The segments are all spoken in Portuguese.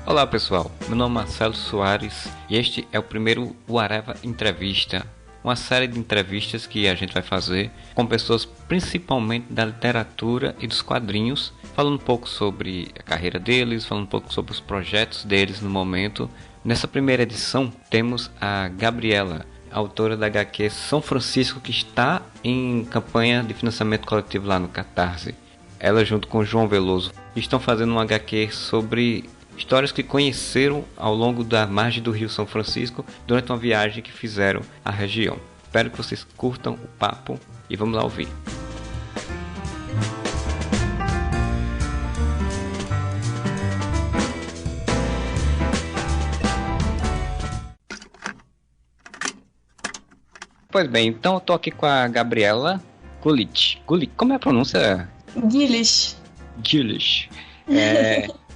Olá pessoal, meu nome é Marcelo Soares e este é o primeiro Whatever Entrevista, uma série de entrevistas que a gente vai fazer com pessoas principalmente da literatura e dos quadrinhos, falando um pouco sobre a carreira deles, falando um pouco sobre os projetos deles no momento. Nessa primeira edição temos a Gabriela, autora da HQ São Francisco, que está em campanha de financiamento coletivo lá no Catarse. Ela junto com João Veloso estão fazendo uma HQ sobre histórias que conheceram ao longo da margem do Rio São Francisco durante uma viagem que fizeram à região. Espero que vocês curtam o papo e vamos lá ouvir. Pois bem, então eu tô aqui com a Gabriela Gulich. Como é a pronúncia? Gulich.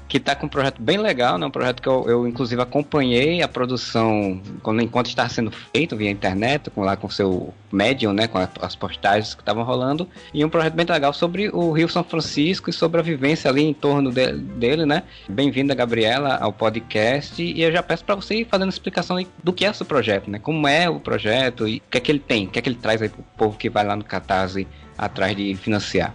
Que está com um projeto bem legal, né? Um projeto que eu inclusive acompanhei a produção enquanto estava sendo feito via internet, com seu Medium, né? Com as postagens que estavam rolando, e um projeto bem legal sobre o Rio São Francisco e sobre a vivência ali em torno dele, né? Bem-vinda, Gabriela, ao podcast, e eu já peço para você ir fazendo explicação do que é o seu projeto, né? Como é o projeto e o que é que ele tem, o que é que ele traz aí para o povo que vai lá no Catarse atrás de financiar.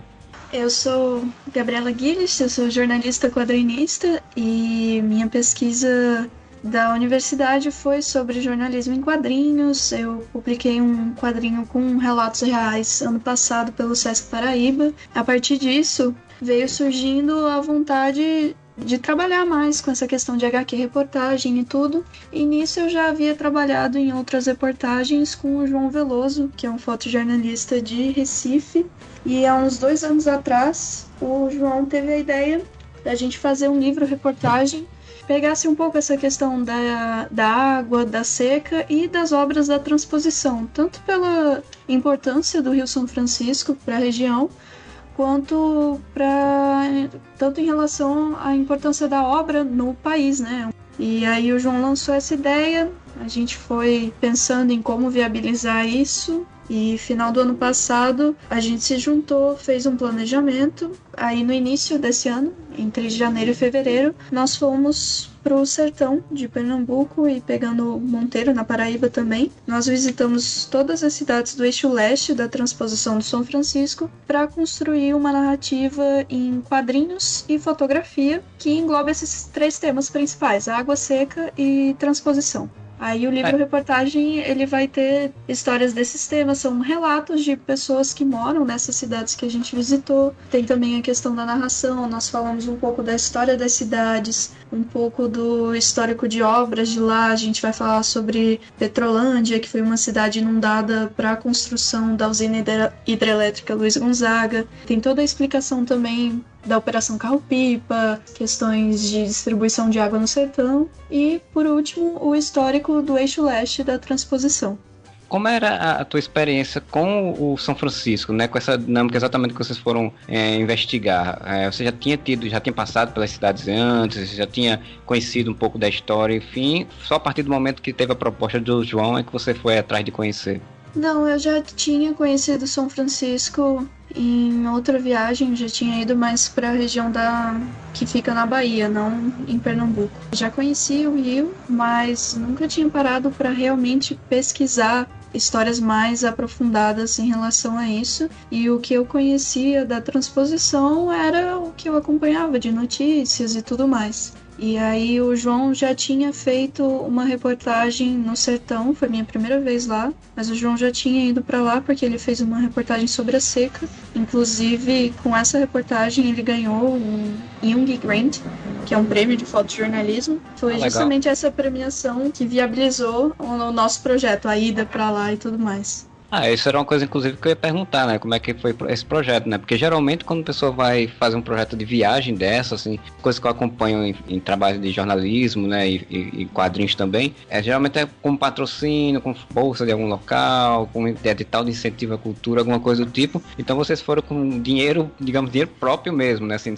Eu sou Gabriela Guilherme, eu sou jornalista quadrinista e minha pesquisa da universidade foi sobre jornalismo em quadrinhos. Eu publiquei um quadrinho com relatos reais ano passado pelo Sesc Paraíba. A partir disso, veio surgindo a vontade de trabalhar mais com essa questão de HQ reportagem e tudo. E nisso eu já havia trabalhado em outras reportagens com o João Veloso, que é um fotojornalista de Recife. E há uns 2 anos atrás, o João teve a ideia da gente fazer um livro-reportagem, pegasse um pouco essa questão da água, da seca e das obras da transposição, tanto pela importância do Rio São Francisco para a região, quanto em relação à importância da obra no país, né? E aí o João lançou essa ideia, a gente foi pensando em como viabilizar isso. E final do ano passado a gente se juntou, fez um planejamento. Aí no início desse ano, entre janeiro e fevereiro, nós fomos pro sertão de Pernambuco e pegando Monteiro na Paraíba também. Nós visitamos todas as cidades do eixo leste da transposição do São Francisco para construir uma narrativa em quadrinhos e fotografia que engloba esses 3 temas principais: água, seca e transposição. Aí o livro-reportagem, ele vai ter histórias desses temas, são relatos de pessoas que moram nessas cidades que a gente visitou. Tem também a questão da narração, nós falamos um pouco da história das cidades, um pouco do histórico de obras de lá. A gente vai falar sobre Petrolândia, que foi uma cidade inundada para a construção da usina hidrelétrica Luiz Gonzaga. Tem toda a explicação também da Operação Carro-Pipa, questões de distribuição de água no sertão e, por último, o histórico do eixo leste da transposição. Como era a tua experiência com o São Francisco, né? Com essa dinâmica exatamente que vocês foram investigar? Você já tinha passado pelas cidades antes, já tinha conhecido um pouco da história, enfim, só a partir do momento que teve a proposta do João é que você foi atrás de conhecer? Não, eu já tinha conhecido São Francisco em outra viagem, já tinha ido mais para a região que fica na Bahia, não em Pernambuco. Já conhecia o Rio, mas nunca tinha parado para realmente pesquisar histórias mais aprofundadas em relação a isso. E o que eu conhecia da transposição era o que eu acompanhava de notícias e tudo mais. E aí o João já tinha feito uma reportagem no sertão, foi minha primeira vez lá, mas o João já tinha ido para lá porque ele fez uma reportagem sobre a seca. Inclusive, com essa reportagem ele ganhou um Young Grant, que é um prêmio de fotojornalismo. Foi justamente essa premiação que viabilizou o nosso projeto, a ida para lá e tudo mais. Isso era uma coisa, inclusive, que eu ia perguntar, né? Como é que foi esse projeto, né? Porque geralmente quando a pessoa vai fazer um projeto de viagem dessa, assim, coisa que eu acompanho em trabalho de jornalismo, né? E quadrinhos também, geralmente é com patrocínio, com bolsa de algum local, com edital de incentivo à cultura, alguma coisa do tipo. Então vocês foram com dinheiro, digamos, dinheiro próprio mesmo, né? Assim,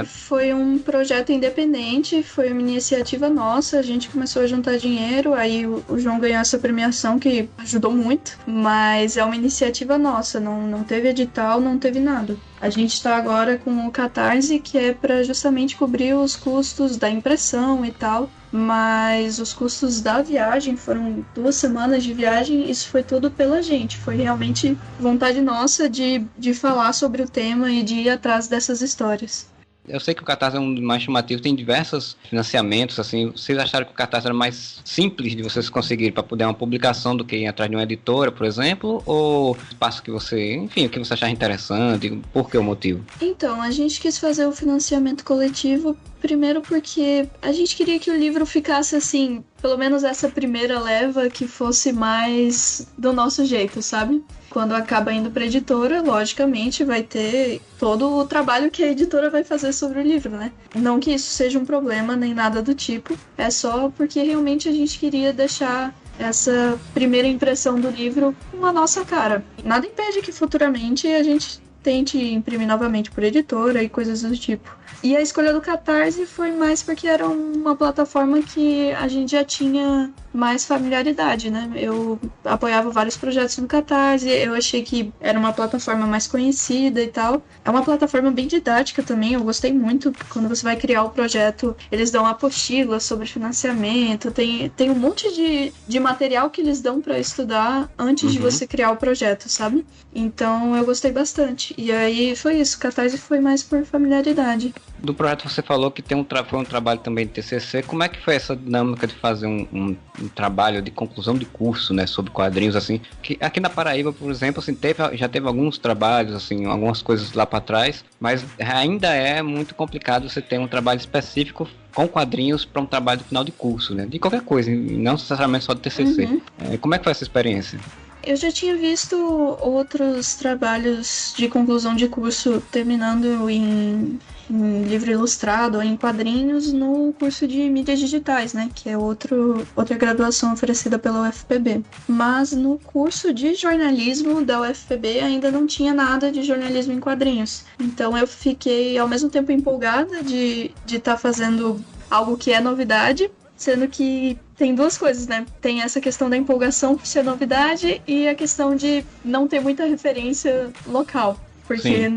foi um projeto independente, foi uma iniciativa nossa, a gente começou a juntar dinheiro, aí o João ganhou essa premiação que ajudou muito. muito, mas é uma iniciativa nossa, não teve edital, não teve nada. A gente está agora com o Catarse, que é para justamente cobrir os custos da impressão e tal, mas os custos da viagem foram 2 semanas de viagem, isso foi tudo pela gente, foi realmente vontade nossa de falar sobre o tema e de ir atrás dessas histórias. Eu sei que o Catarse é um dos mais chamativos, tem diversos financiamentos, assim, vocês acharam que o Catarse era mais simples de vocês conseguirem para poder uma publicação do que ir atrás de uma editora, por exemplo, ou espaço que você, enfim, o que você achar interessante, por que o motivo? Então, a gente quis fazer o financiamento coletivo primeiro porque a gente queria que o livro ficasse assim, pelo menos essa primeira leva, que fosse mais do nosso jeito, sabe? Quando acaba indo para a editora, logicamente vai ter todo o trabalho que a editora vai fazer sobre o livro, né? Não que isso seja um problema nem nada do tipo, é só porque realmente a gente queria deixar essa primeira impressão do livro com a nossa cara. Nada impede que futuramente a gente tente imprimir novamente por editora e coisas do tipo. E a escolha do Catarse foi mais porque era uma plataforma que a gente já tinha mais familiaridade, né? Eu apoiava vários projetos no Catarse, eu achei que era uma plataforma mais conhecida e tal. É uma plataforma bem didática também, eu gostei muito. Quando você vai criar o projeto, eles dão apostila sobre financiamento, tem um monte de material que eles dão para estudar antes de você criar o projeto, sabe? Então eu gostei bastante. E aí foi isso, o Catarse foi mais por familiaridade. Do projeto você falou que foi um trabalho também de TCC. Como é que foi essa dinâmica de fazer um trabalho de conclusão de curso, né, sobre quadrinhos, assim? Que aqui na Paraíba, por exemplo, assim, já teve alguns trabalhos, assim, algumas coisas lá para trás, mas ainda é muito complicado você ter um trabalho específico com quadrinhos para um trabalho de final de curso, né? De qualquer coisa, não necessariamente só de TCC. Como é que foi essa experiência? Eu já tinha visto outros trabalhos de conclusão de curso terminando em livro ilustrado ou em quadrinhos no curso de mídias digitais, né, que é outra graduação oferecida pela UFPB. Mas no curso de jornalismo da UFPB ainda não tinha nada de jornalismo em quadrinhos. Então eu fiquei ao mesmo tempo empolgada de estar fazendo algo que é novidade, sendo que tem duas coisas, né? Tem essa questão da empolgação por ser novidade e a questão de não ter muita referência local. Porque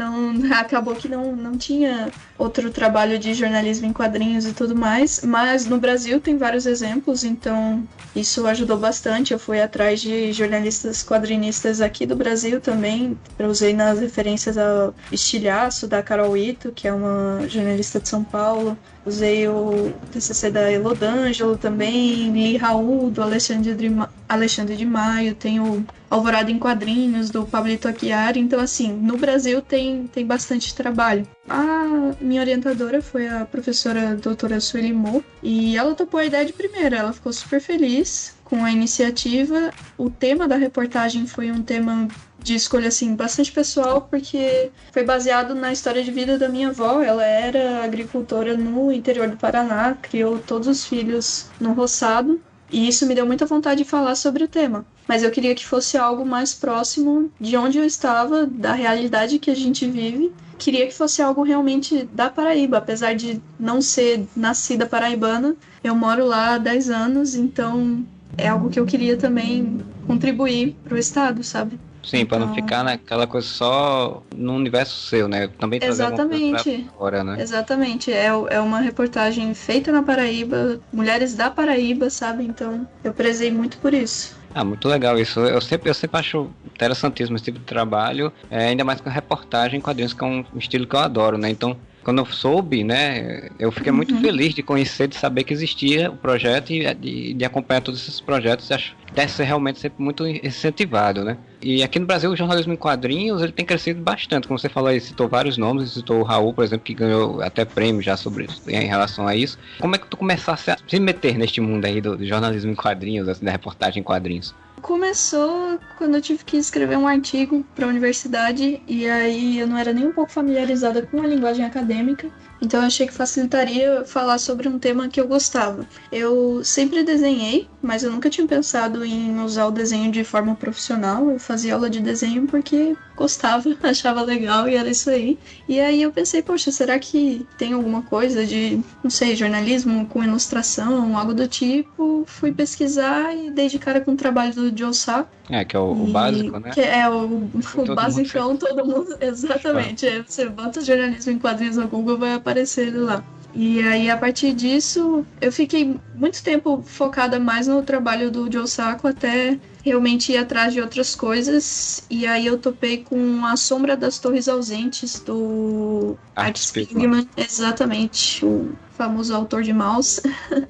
acabou que não tinha outro trabalho de jornalismo em quadrinhos e tudo mais, mas no Brasil tem vários exemplos, então isso ajudou bastante. Eu fui atrás de jornalistas quadrinistas aqui do Brasil também, eu usei nas referências ao Estilhaço, da Carol Ito, que é uma jornalista de São Paulo, usei o TCC da Elodângelo também, li Raul, do Alexandre de Maio, tem o Alvorada em Quadrinhos, do Pablito Aguiar. Então, assim, no Brasil tem bastante trabalho. A minha orientadora foi a professora doutora Sueli Mo, e ela topou a ideia de primeira, ela ficou super feliz com a iniciativa. O tema da reportagem foi um tema de escolha, assim, bastante pessoal, porque foi baseado na história de vida da minha avó. Ela era agricultora no interior do Paraná, criou todos os filhos no roçado, e isso me deu muita vontade de falar sobre o tema. Mas eu queria que fosse algo mais próximo de onde eu estava, da realidade que a gente vive. Queria que fosse algo realmente da Paraíba, apesar de não ser nascida paraibana. Eu moro lá há 10 anos, então é algo que eu queria também contribuir para o estado, sabe? Sim, para não ficar naquela coisa só no universo seu, né? Também trazer Exatamente. Uma coisa pra fora, né? Exatamente. É uma reportagem feita na Paraíba, mulheres da Paraíba, sabe? Então eu prezei muito por isso. Ah, muito legal isso. Eu sempre acho interessantíssimo esse tipo de trabalho, ainda mais com reportagem em quadrinhos, que é um estilo que eu adoro, né? Então, quando eu soube, né, eu fiquei muito feliz de conhecer, de saber que existia o projeto e de acompanhar todos esses projetos. Acho que deve ser realmente sempre muito incentivado, né? E aqui no Brasil o jornalismo em quadrinhos ele tem crescido bastante, como você falou aí, citou vários nomes, citou o Raul, por exemplo, que ganhou até prêmio já sobre isso, em relação a isso. Como é que tu começaste a se meter neste mundo aí do jornalismo em quadrinhos, assim, da reportagem em quadrinhos? Começou quando eu tive que escrever um artigo para a universidade, e aí eu não era nem um pouco familiarizada com a linguagem acadêmica, Então eu achei que facilitaria falar sobre um tema que eu gostava. Eu sempre desenhei, mas eu nunca tinha pensado em usar o desenho de forma profissional. Eu fazia aula de desenho porque gostava, achava legal e era isso aí. E aí eu pensei, poxa, será que tem alguma coisa de, não sei, jornalismo com ilustração, algo do tipo? Fui pesquisar e dei de cara com o trabalho do Joe Sacco. Que é o básico, né? Que é o Todo basicão, mundo todo mundo. Exatamente. Aí você bota jornalismo em quadrinhos no Google, vai aparecer ele lá. E aí, a partir disso, eu fiquei muito tempo focada mais no trabalho do Joe Sacco até realmente ir atrás de outras coisas. E aí eu topei com A Sombra das Torres Ausentes, do Art Spiegelman. Exatamente, o famoso autor de Maus.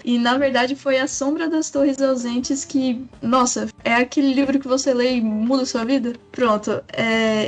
E, na verdade, foi A Sombra das Torres Ausentes que, nossa, é aquele livro que você lê e muda a sua vida? Pronto,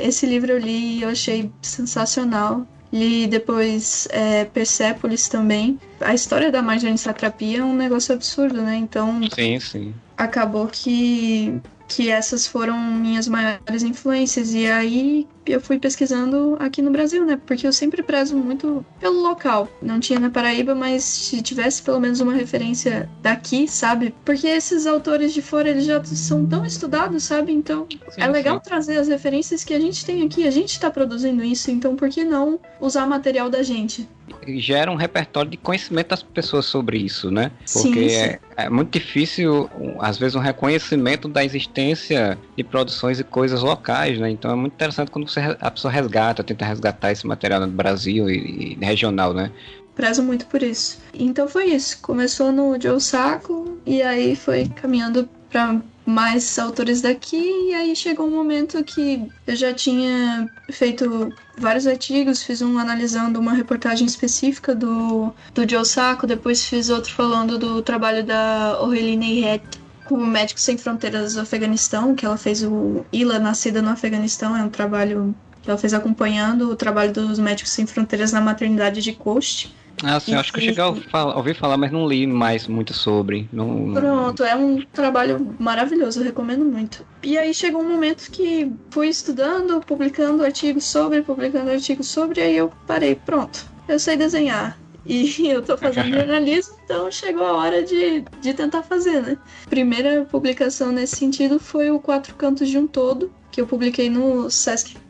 esse livro eu li e eu achei sensacional. Li depois Persépolis também. A história da Marjane Satrapi é um negócio absurdo, né? Então, sim. Acabou que essas foram minhas maiores influências. E aí eu fui pesquisando aqui no Brasil, né? Porque eu sempre prezo muito pelo local. Não tinha na Paraíba, mas se tivesse pelo menos uma referência daqui, sabe? Porque esses autores de fora, eles já são tão estudados, sabe? Então é legal trazer as referências que a gente tem aqui. A gente tá produzindo isso, então por que não usar material da gente? Gera um repertório de conhecimento das pessoas sobre isso, né? Porque sim. É muito difícil, às vezes, um reconhecimento da existência de produções e coisas locais, né? Então é muito interessante quando a pessoa tenta resgatar esse material do Brasil e regional, né? Prezo muito por isso. Então foi isso. Começou no Joe Sacco e aí foi caminhando para mais autores daqui, e aí chegou um momento que eu já tinha feito vários artigos, fiz um analisando uma reportagem específica do Joe Sacco, depois fiz outro falando do trabalho da Aureline Hayat com Médicos Sem Fronteiras do Afeganistão, que ela fez o Ila Nascida no Afeganistão, é um trabalho que ela fez acompanhando o trabalho dos Médicos Sem Fronteiras na maternidade de Khost. Sim, acho que eu cheguei a ouvir falar, mas não li mais muito sobre. Pronto, é um trabalho maravilhoso, eu recomendo muito. E aí chegou um momento que fui estudando, publicando artigos sobre, e aí eu parei, pronto, eu sei desenhar. E eu tô fazendo jornalismo, então chegou a hora de tentar fazer, né? Primeira publicação nesse sentido foi o Quatro Cantos de um Todo, que eu publiquei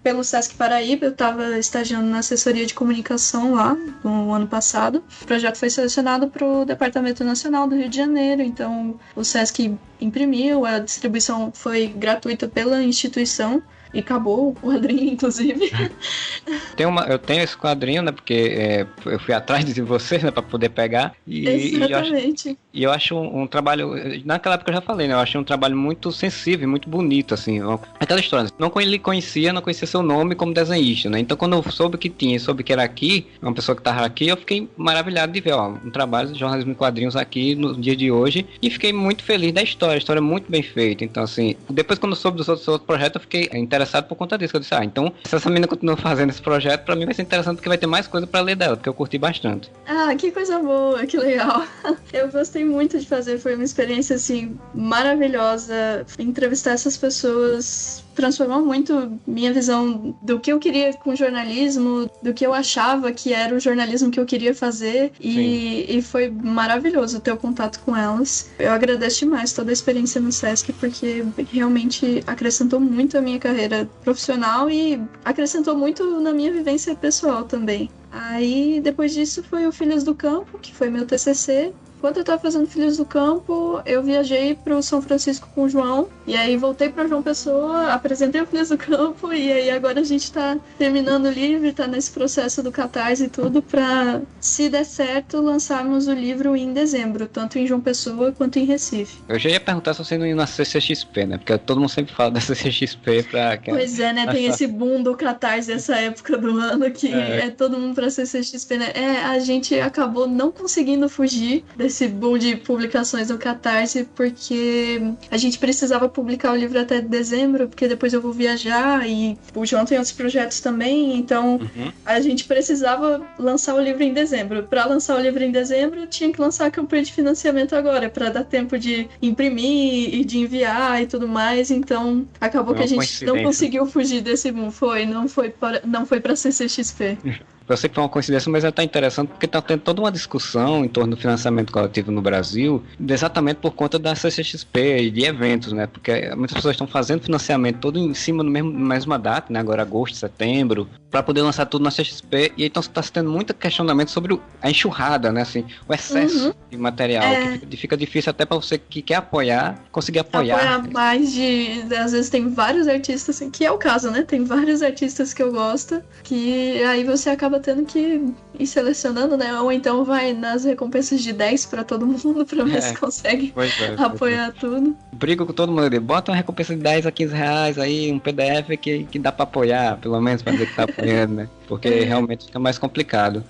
pelo Sesc Paraíba. Eu estava estagiando na assessoria de comunicação lá no ano passado. O projeto foi selecionado para o Departamento Nacional do Rio de Janeiro, então o Sesc imprimiu, a distribuição foi gratuita pela instituição. E acabou o quadrinho, inclusive. Eu tenho esse quadrinho, né? Porque eu fui atrás de você, né? Pra poder pegar. Exatamente. E eu acho um trabalho... Naquela época eu já falei, né? Eu achei um trabalho muito sensível, muito bonito, assim. Aquela história. Não conhecia seu nome como desenhista, né? Então quando eu soube que tinha, soube que era aqui, uma pessoa que tava aqui, eu fiquei maravilhado de ver, um trabalho de jornalismo em quadrinhos aqui no dia de hoje. E fiquei muito feliz da história. A história é muito bem feita. Então, assim, depois quando eu soube dos outros projetos, eu fiquei interessado por conta disso. Eu disse, então, se essa menina continua fazendo esse projeto, pra mim vai ser interessante porque vai ter mais coisa pra ler dela, porque eu curti bastante. Que coisa boa, que legal. Eu gostei muito de fazer, foi uma experiência, assim, maravilhosa. Entrevistar essas pessoas transformou muito minha visão do que eu queria com o jornalismo, do que eu achava que era o jornalismo que eu queria fazer, e foi maravilhoso ter o contato com elas. Eu agradeço demais toda a experiência no Sesc, porque realmente acrescentou muito a minha carreira profissional e acrescentou muito na minha vivência pessoal também. Aí, depois disso, foi o Filhos do Campo, que foi meu TCC. Enquanto eu estava fazendo Filhos do Campo, eu viajei para o São Francisco com o João, e aí voltei para João Pessoa, apresentei o Filhos do Campo, e aí agora a gente está terminando o livro, está nesse processo do Catarse e tudo, para, se der certo, lançarmos o livro em dezembro, tanto em João Pessoa quanto em Recife. Eu já ia perguntar se você não ia na CCXP, né? Porque todo mundo sempre fala da CCXP pra... Pois é, né? Tem esse boom do Catarse essa época do ano, que é todo mundo pra CCXP, né? A gente acabou não conseguindo fugir desse boom de publicações no Catarse, porque a gente precisava publicar o livro até dezembro, porque depois eu vou viajar, e o João tem outros projetos também, então a gente precisava lançar o livro em dezembro. Para lançar o livro em dezembro, tinha que lançar a campanha de financiamento agora, para dar tempo de imprimir e de enviar e tudo mais, então acabou que a gente não conseguiu fugir desse boom. Não foi para CCXP. Eu sei que foi uma coincidência, mas ela está interessante porque está tendo toda uma discussão em torno do financiamento coletivo no Brasil, exatamente por conta da CCXP e de eventos, né? Porque muitas pessoas estão fazendo financiamento todo em cima do mesma data, né? Agora agosto, setembro, para poder lançar tudo na CCXP, e então está tendo muito questionamento sobre a enxurrada, né? Assim, o excesso de material, que fica difícil até para você que quer apoiar, conseguir apoiar mais de... Às vezes tem vários artistas, assim, que é o caso, né? Tem vários artistas que eu gosto, que aí você acaba tendo que ir selecionando, né? Ou então vai nas recompensas de 10 para todo mundo, para ver se consegue apoiar tudo. Brigo com todo mundo, bota uma recompensa de 10 a 15 reais aí, um PDF que dá para apoiar, pelo menos para dizer que tá apoiando, né? Porque realmente fica mais complicado.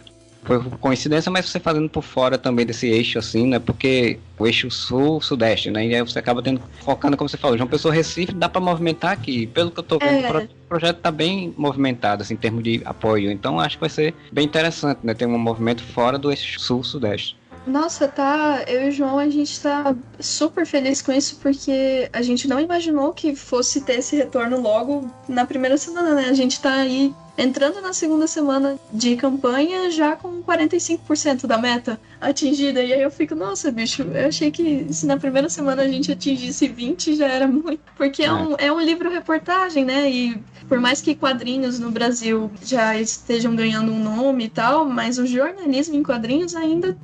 Foi coincidência, mas você fazendo por fora também desse eixo, assim, né? Porque o eixo sul-sudeste, né? E aí você acaba focando, como você falou, João Pessoa, Recife, dá para movimentar aqui. Pelo que eu tô vendo, o projeto tá bem movimentado, assim, em termos de apoio. Então acho que vai ser bem interessante, né? Ter um movimento fora do eixo sul-sudeste. Nossa, eu e o João, a gente tá super feliz com isso, porque a gente não imaginou que fosse ter esse retorno logo na primeira semana, né? A gente tá aí entrando na segunda semana de campanha já com 45% da meta atingida. E aí eu fico, nossa, bicho, eu achei que se na primeira semana a gente atingisse 20 já era muito. Porque é um livro-reportagem, né? E por mais que quadrinhos no Brasil já estejam ganhando um nome e tal, mas o jornalismo em quadrinhos ainda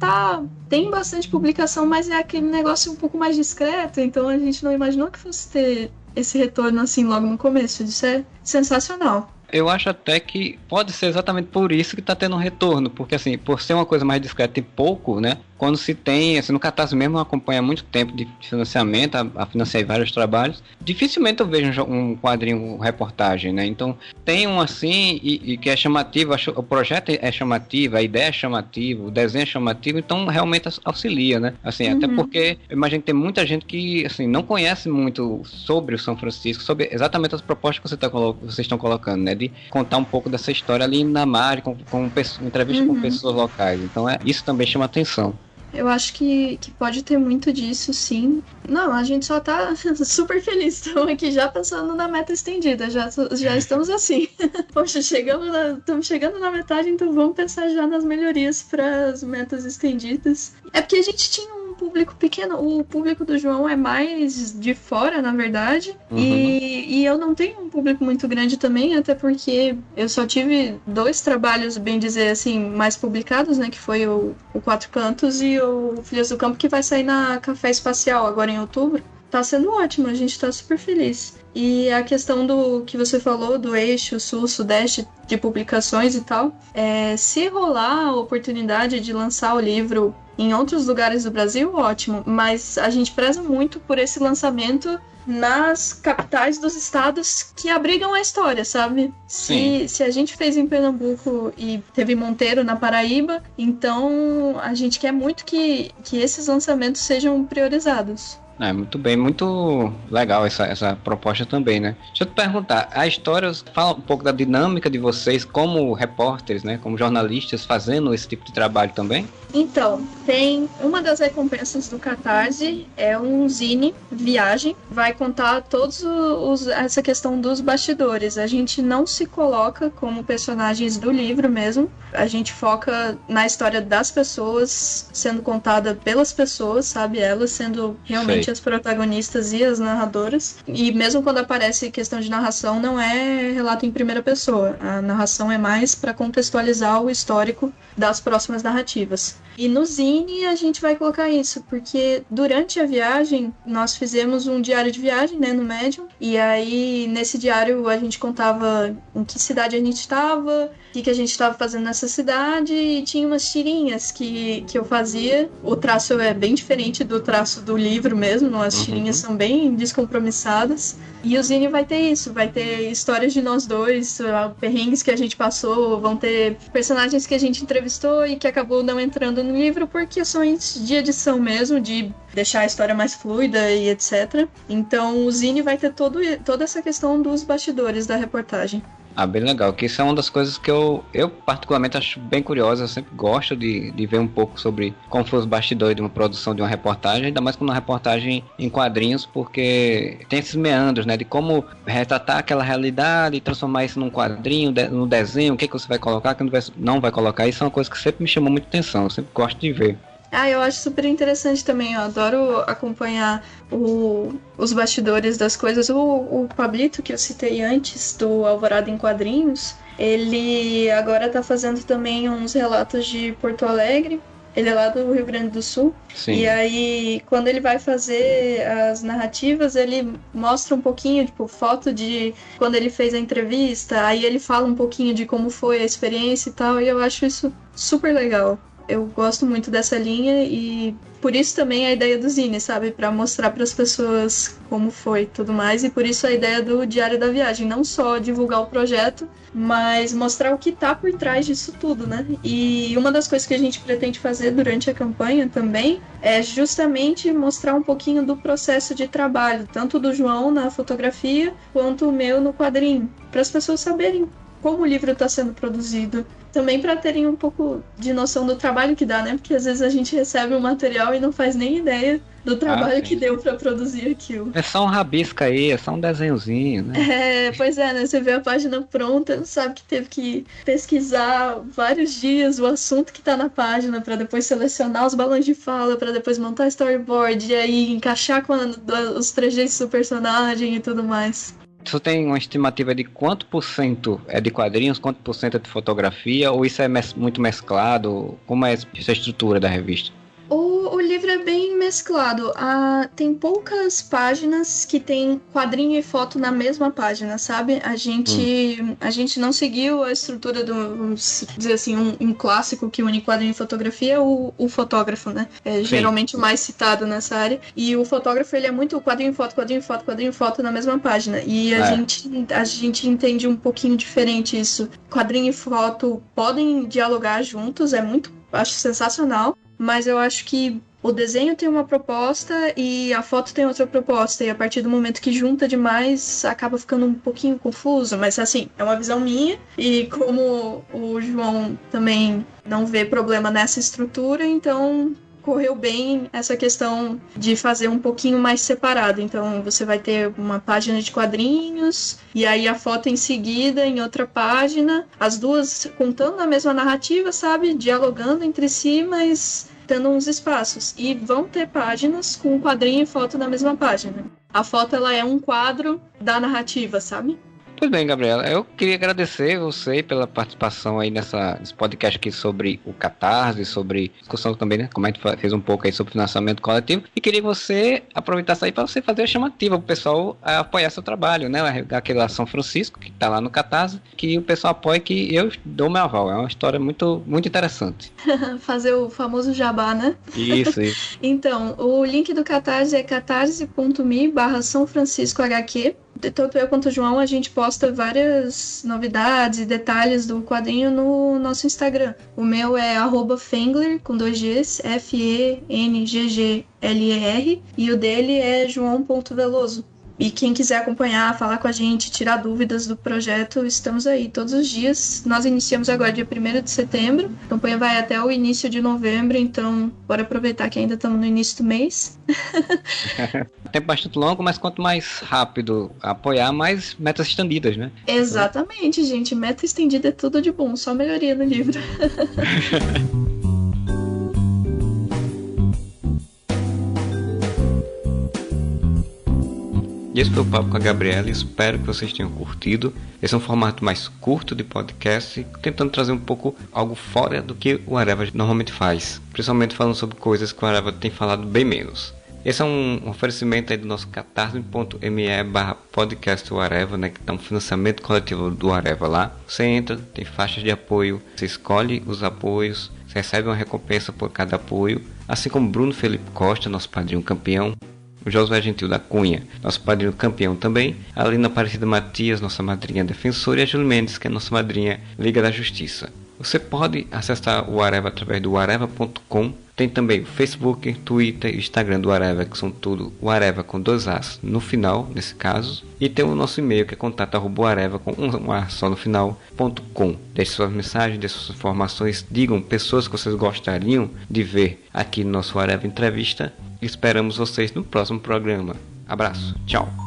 tem bastante publicação, mas é aquele negócio um pouco mais discreto. Então a gente não imaginou que fosse ter esse retorno assim logo no começo. Isso é sensacional. Eu acho até que pode ser exatamente por isso que está tendo um retorno, porque assim, por ser uma coisa mais discreta e pouco, né, quando se tem, assim, no Catarse mesmo acompanha muito tempo de financiamento, a financiar vários trabalhos, dificilmente eu vejo um quadrinho, reportagem, né, então tem um assim, e que é chamativo, o projeto é chamativo, a ideia é chamativa, o desenho é chamativo, então realmente auxilia, né, assim, até porque eu imagino que tem muita gente que, assim, não conhece muito sobre o São Francisco, sobre exatamente as propostas que vocês estão colocando, né, de contar um pouco dessa história ali na Mari, com entrevista com pessoas locais. Então isso também chama atenção. Eu acho que pode ter muito disso, sim. Não, a gente só tá super feliz. Estamos aqui já pensando na meta estendida. Já estamos assim. Poxa, estamos chegando na metade, então vamos pensar já nas melhorias para as metas estendidas. É porque a gente tinha um público pequeno. O público do João é mais de fora, na verdade. E eu não tenho um público muito grande também, até porque eu só tive 2 trabalhos, bem dizer assim, mais publicados, né? Que foi o Quatro Cantos e o Filhas do Campo, que vai sair na Café Espacial agora em outubro. Tá sendo ótimo, a gente tá super feliz. E a questão do que você falou, do eixo sul-sudeste de publicações e tal, se rolar a oportunidade de lançar o livro em outros lugares do Brasil, ótimo. Mas a gente preza muito por esse lançamento nas capitais dos estados que abrigam a história, sabe? Se a gente fez em Pernambuco e teve Monteiro na Paraíba, então a gente quer muito que esses lançamentos sejam priorizados. Muito bem, muito legal essa proposta também, né? Deixa eu te perguntar, a história fala um pouco da dinâmica de vocês como repórteres, né? Como jornalistas fazendo esse tipo de trabalho também? Então, tem uma das recompensas do Catarse, é um zine, Viagem, vai contar essa questão dos bastidores. A gente não se coloca como personagens do livro mesmo, a gente foca na história das pessoas, sendo contada pelas pessoas, sabe? Elas sendo realmente as protagonistas e as narradoras. E mesmo quando aparece questão de narração, não é relato em primeira pessoa. A narração é mais para contextualizar o histórico das próximas narrativas. E no Zine a gente vai colocar isso, porque durante a viagem nós fizemos um diário de viagem, né, no Medium, e aí nesse diário a gente contava em que cidade a gente estava, o que a gente estava fazendo nessa cidade, e tinha umas tirinhas que eu fazia. O traço é bem diferente do traço do livro mesmo, as tirinhas são bem descompromissadas. E o Zine vai ter isso, vai ter histórias de nós dois, perrengues que a gente passou, vão ter personagens que a gente entrevistou e que acabou não entrando no livro por questões de edição mesmo, de deixar a história mais fluida e etc. Então o Zine vai ter toda essa questão dos bastidores da reportagem. Ah, bem legal, que isso é uma das coisas que eu particularmente acho bem curiosa. Eu sempre gosto de ver um pouco sobre como foi os bastidores de uma produção de uma reportagem, ainda mais quando uma reportagem em quadrinhos, porque tem esses meandros, né, de como retratar aquela realidade e transformar isso num quadrinho, no desenho, o que você vai colocar, o que não vai colocar. Isso é uma coisa que sempre me chamou muita atenção, eu sempre gosto de ver. Ah, eu acho super interessante também, eu adoro acompanhar os bastidores das coisas. O Pablito, que eu citei antes, do Alvorada em Quadrinhos, ele agora tá fazendo também uns relatos de Porto Alegre. Ele é lá do Rio Grande do Sul. Sim. E aí, quando ele vai fazer as narrativas, ele mostra um pouquinho, tipo, foto de quando ele fez a entrevista. Aí ele fala um pouquinho de como foi a experiência e tal. E eu acho isso super legal. Eu gosto muito dessa linha e por isso também a ideia do Zine, sabe? Para mostrar para as pessoas como foi e tudo mais. E por isso a ideia do Diário da Viagem. Não só divulgar o projeto, mas mostrar o que tá por trás disso tudo, né? E uma das coisas que a gente pretende fazer durante a campanha também é justamente mostrar um pouquinho do processo de trabalho, tanto do João na fotografia, quanto o meu no quadrinho. Para as pessoas saberem como o livro está sendo produzido. Também para terem um pouco de noção do trabalho que dá, né? Porque às vezes a gente recebe um material e não faz nem ideia do trabalho que deu para produzir aquilo. É só um rabisco aí, é só um desenhozinho, né? Pois é, né? Você vê a página pronta, sabe que teve que pesquisar vários dias o assunto que tá na página para depois selecionar os balões de fala, para depois montar storyboard e aí encaixar com os trejeitos do personagem e tudo mais. Você tem uma estimativa de quanto por cento é de quadrinhos, quanto por cento é de fotografia, ou isso é muito mesclado? Como é essa estrutura da revista? O livro é bem mesclado. Tem poucas páginas que tem quadrinho e foto na mesma página, sabe? A gente não seguiu a estrutura do, vamos dizer assim, um clássico que une quadrinho e fotografia, é o fotógrafo, né? É geralmente o mais citado nessa área. E o fotógrafo, ele é muito quadrinho, foto, quadrinho, foto, quadrinho, foto na mesma página. E a gente entende um pouquinho diferente isso. Quadrinho e foto podem dialogar juntos, acho sensacional. Mas eu acho que o desenho tem uma proposta e a foto tem outra proposta. E a partir do momento que junta demais, acaba ficando um pouquinho confuso. Mas assim, é uma visão minha. E como o João também não vê problema nessa estrutura, então correu bem essa questão de fazer um pouquinho mais separado. Então você vai ter uma página de quadrinhos e aí a foto em seguida em outra página, as duas contando a mesma narrativa, sabe? Dialogando entre si, mas dando uns espaços. E vão ter páginas com quadrinho e foto na mesma página. A foto, ela é um quadro da narrativa, sabe? Pois bem, Gabriela, eu queria agradecer você pela participação aí nesse podcast aqui sobre o Catarse, sobre discussão também, né? Como a gente fez um pouco aí sobre financiamento coletivo. E queria que você aproveitasse aí para você fazer a chamativa para o pessoal apoiar seu trabalho, né? Aquela São Francisco, que está lá no Catarse, que o pessoal apoia, que eu dou meu aval. É uma história muito, muito interessante. Fazer o famoso jabá, né? Isso. Então, o link do Catarse é catarse.me/São Francisco HQ. Tanto eu quanto o João, a gente posta várias novidades e detalhes do quadrinho no nosso Instagram. O meu é @Fengler, com 2 Gs, FENGGLER, e o dele é joão.veloso. E quem quiser acompanhar, falar com a gente, tirar dúvidas do projeto, estamos aí todos os dias. Nós iniciamos agora dia 1º de setembro, a campanha vai até o início de novembro, então bora aproveitar que ainda estamos no início do mês. Tempo bastante longo, mas quanto mais rápido apoiar, mais metas estendidas, né? Exatamente, gente. Meta estendida é tudo de bom, só melhoria no livro. E esse foi o papo com a Gabriela, espero que vocês tenham curtido. Esse é um formato mais curto de podcast, tentando trazer um pouco algo fora do que o Areva normalmente faz, principalmente falando sobre coisas que o Areva tem falado bem menos. Esse é um oferecimento aí do nosso catarse.me/podcastareva, né, que dá um financiamento coletivo do Areva lá. Você entra, tem faixas de apoio, você escolhe os apoios, você recebe uma recompensa por cada apoio, assim como Bruno Felipe Costa, nosso padrinho campeão, o Josué Gentil da Cunha, nosso padrinho campeão também, a Alina Aparecida Matias, nossa madrinha defensora, e a Júlia Mendes, que é nossa madrinha Liga da Justiça. Você pode acessar o Areva através do areva.com. Tem também o Facebook, Twitter e Instagram do Areva, que são tudo o Areva com 2 As no final, nesse caso. E tem o nosso e-mail, que é contato@areva com um A só no final.com. Deixe suas mensagens, deixe suas informações, digam pessoas que vocês gostariam de ver aqui no nosso Areva Entrevista. Esperamos vocês no próximo programa. Abraço, tchau.